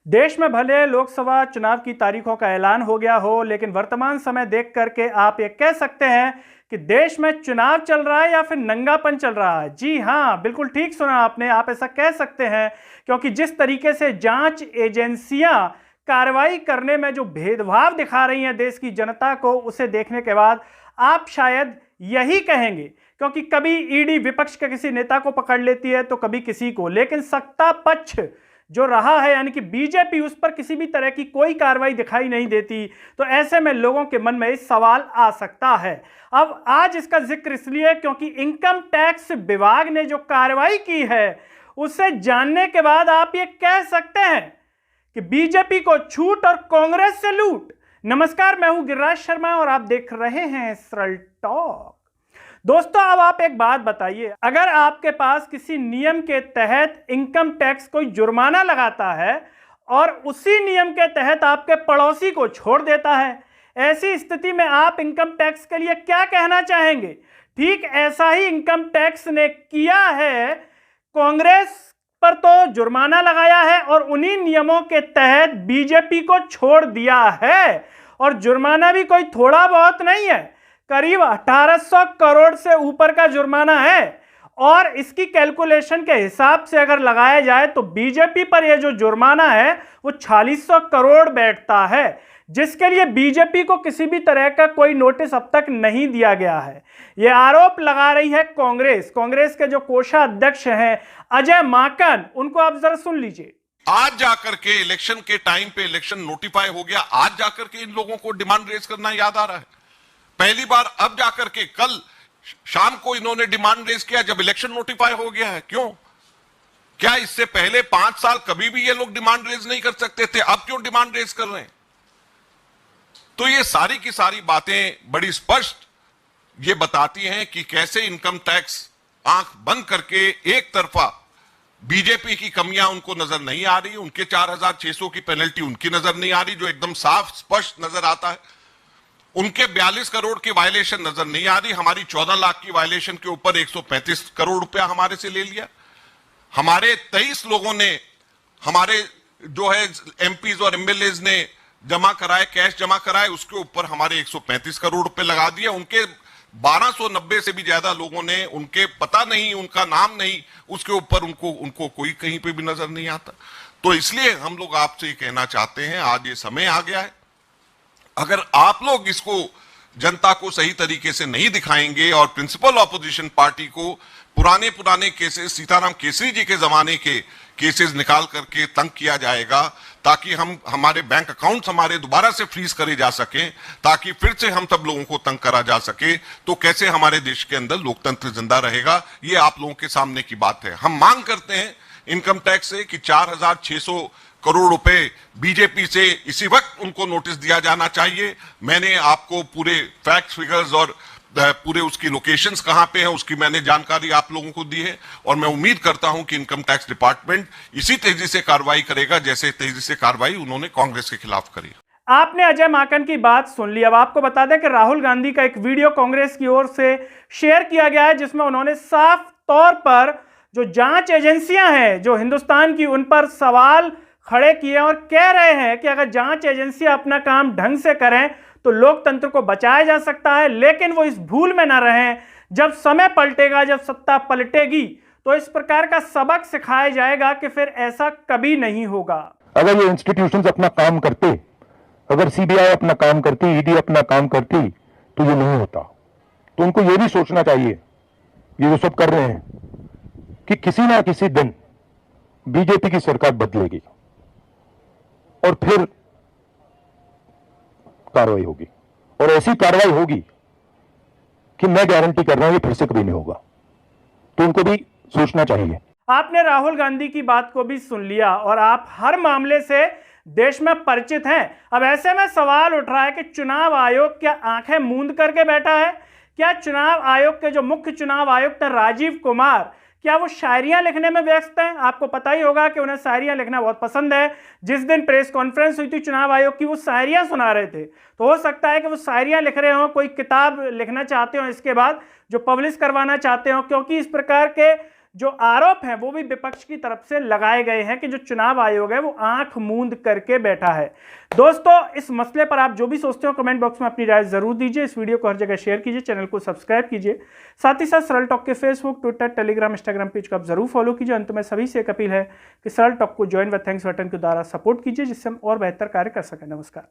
देश में भले लोकसभा चुनाव की तारीखों का ऐलान हो गया हो, लेकिन वर्तमान समय देख करके आप ये कह सकते हैं कि देश में चुनाव चल रहा है या फिर नंगापन चल रहा है। जी हाँ, बिल्कुल ठीक सुना आपने, आप ऐसा कह सकते हैं, क्योंकि जिस तरीके से जांच एजेंसियां कार्रवाई करने में जो भेदभाव दिखा रही हैं देश की जनता को, उसे देखने के बाद आप शायद यही कहेंगे, क्योंकि कभी ईडी विपक्ष के किसी नेता को पकड़ लेती है तो कभी किसी को, लेकिन सत्ता पक्ष जो रहा है यानी कि बीजेपी, उस पर किसी भी तरह की कोई कार्रवाई दिखाई नहीं देती। तो ऐसे में लोगों के मन में इस सवाल आ सकता है। अब आज इसका जिक्र इसलिए क्योंकि इनकम टैक्स विभाग ने जो कार्रवाई की है उसे जानने के बाद आप ये कह सकते हैं कि बीजेपी को छूट और कांग्रेस से लूट। नमस्कार, मैं हूं गिरिराज शर्मा और आप देख रहे हैं सरल टॉक। दोस्तों, अब आप एक बात बताइए, अगर आपके पास किसी नियम के तहत इनकम टैक्स कोई जुर्माना लगाता है और उसी नियम के तहत आपके पड़ोसी को छोड़ देता है, ऐसी स्थिति में आप इनकम टैक्स के लिए क्या कहना चाहेंगे? ठीक ऐसा ही इनकम टैक्स ने किया है। कांग्रेस पर तो जुर्माना लगाया है और उन्हीं नियमों के तहत बीजेपी को छोड़ दिया है। और जुर्माना भी कोई थोड़ा बहुत नहीं है, करीब 1800 करोड़ से ऊपर का जुर्माना है। और इसकी कैलकुलेशन के हिसाब से अगर लगाया जाए तो बीजेपी पर यह जो जुर्माना है वो 4600 करोड़ बैठता है, जिसके लिए बीजेपी को किसी भी तरह का कोई नोटिस अब तक नहीं दिया गया है। यह आरोप लगा रही है कांग्रेस के जो कोषाध्यक्ष हैं अजय माकन, उनको आप जरा सुन लीजिए। आज जाकर के इलेक्शन के टाइम पे इलेक्शन नोटिफाई हो गया, आज जाकर के इन लोगों को डिमांड रेज करना याद आ रहा है। पहली बार अब जाकर के कल शाम को इन्होंने डिमांड रेज किया जब इलेक्शन नोटिफाई हो गया है। क्यों? क्या इससे पहले 5 साल कभी भी ये लोग डिमांड रेज नहीं कर सकते थे? अब क्यों डिमांड रेज कर रहे हैं? तो ये सारी की सारी बातें बड़ी स्पष्ट ये बताती हैं कि कैसे इनकम टैक्स आंख बंद करके एक तरफा बीजेपी की कमियां उनको नजर नहीं आ रही, उनके 4600 की पेनल्टी उनकी नजर नहीं आ रही जो एकदम साफ स्पष्ट नजर आता है, उनके 42 करोड़ की वायलेशन नजर नहीं आ रही, हमारी 14 लाख की वायलेशन के ऊपर 135 करोड़ रुपया हमारे से ले लिया, हमारे 23 लोगों ने हमारे जो है एमपीज और एमएलए ने जमा कराए, कैश जमा कराए, उसके ऊपर हमारे 135 करोड़ रुपए लगा दिए, उनके 1290 से भी ज्यादा लोगों ने, उनके पता नहीं, उनका नाम नहीं, उसके ऊपर उनको कोई कहीं पे भी नजर नहीं आता। तो इसलिए हम लोग आपसे ये कहना चाहते हैं, आज ये समय आ गया है, अगर आप लोग इसको जनता को सही तरीके से नहीं दिखाएंगे और प्रिंसिपल ऑपोजिशन पार्टी को पुराने केसेस, सीताराम केसरी जी के जमाने के केसेस निकाल करके तंग किया जाएगा ताकि हमारे बैंक अकाउंट्स हमारे दोबारा से फ्रीज करे जा सके, ताकि फिर से हम सब लोगों को तंग करा जा सके, तो कैसे हमारे देश के अंदर लोकतंत्र जिंदा रहेगा? ये आप लोगों के सामने की बात है। हम मांग करते हैं इनकम टैक्स से कि 4600 करोड़ रुपए बीजेपी से इसी वक्त उनको नोटिस दिया जाना चाहिए। मैंने आपको पूरे फैक्ट्स, फिगर्स और पूरे उसकी लोकेशंस कहां पे है उसकी मैंने जानकारी आप लोगों को दी है और मैं उम्मीद करता हूं कि इनकम टैक्स डिपार्टमेंट इसी तेजी से कार्रवाई करेगा जैसे तेजी से कार्रवाई उन्होंने कांग्रेस के खिलाफ करी। आपने अजय माकन की बात सुन ली। अब आपको बता दें कि राहुल गांधी का एक वीडियो कांग्रेस की ओर से शेयर किया गया है, जिसमें उन्होंने साफ तौर पर जो जांच एजेंसियां हैं जो हिंदुस्तान की, उन पर सवाल खड़े किए और कह रहे हैं कि अगर जांच एजेंसियां अपना काम ढंग से करें तो लोकतंत्र को बचाया जा सकता है, लेकिन वो इस भूल में ना रहें, जब समय पलटेगा, जब सत्ता पलटेगी तो इस प्रकार का सबक सिखाया जाएगा कि फिर ऐसा कभी नहीं होगा। अगर ये इंस्टीट्यूशंस अपना काम करते, अगर सीबीआई अपना काम करती, ईडी अपना काम करती, तो ये नहीं होता। तो उनको ये भी सोचना चाहिए, ये जो सब कर रहे हैं, कि किसी ना किसी दिन बीजेपी की सरकार बदलेगी और फिर कार्रवाई होगी, और ऐसी कार्रवाई होगी कि मैं गारंटी कर रहा हूं ये फिर से कभी नहीं होगा। तो उनको भी सोचना चाहिए। आपने राहुल गांधी की बात को भी सुन लिया और आप हर मामले से देश में परिचित हैं। अब ऐसे में सवाल उठ रहा है कि चुनाव आयोग क्या आंखें मूंद करके बैठा है? क्या चुनाव आयोग के जो मुख्य चुनाव आयुक्त हैं राजीव कुमार, क्या वो शायरियां लिखने में व्यस्त हैं? आपको पता ही होगा कि उन्हें शायरियां लिखना बहुत पसंद है। जिस दिन प्रेस कॉन्फ्रेंस हुई थी चुनाव आयोग की, वो शायरियां सुना रहे थे। तो हो सकता है कि वो शायरियां लिख रहे हो, कोई किताब लिखना चाहते हो इसके बाद जो पब्लिश करवाना चाहते हो, क्योंकि इस प्रकार के जो आरोप हैं वो भी विपक्ष की तरफ से लगाए गए हैं कि जो चुनाव आयोग है वो आंख मूंद करके बैठा है। दोस्तों, इस मसले पर आप जो भी सोचते हो कमेंट बॉक्स में अपनी राय जरूर दीजिए। इस वीडियो को हर जगह शेयर कीजिए, चैनल को सब्सक्राइब कीजिए, साथ ही साथ सरल टॉक के Facebook, Twitter, Telegram, Instagram page को आप जरूर फॉलो कीजिए। अंत में सभी से एक अपील है कि सरल टॉक को ज्वाइन व थैंक्स बटन के द्वारा सपोर्ट कीजिए, जिससे हम और बेहतर कार्य कर सकें। नमस्कार।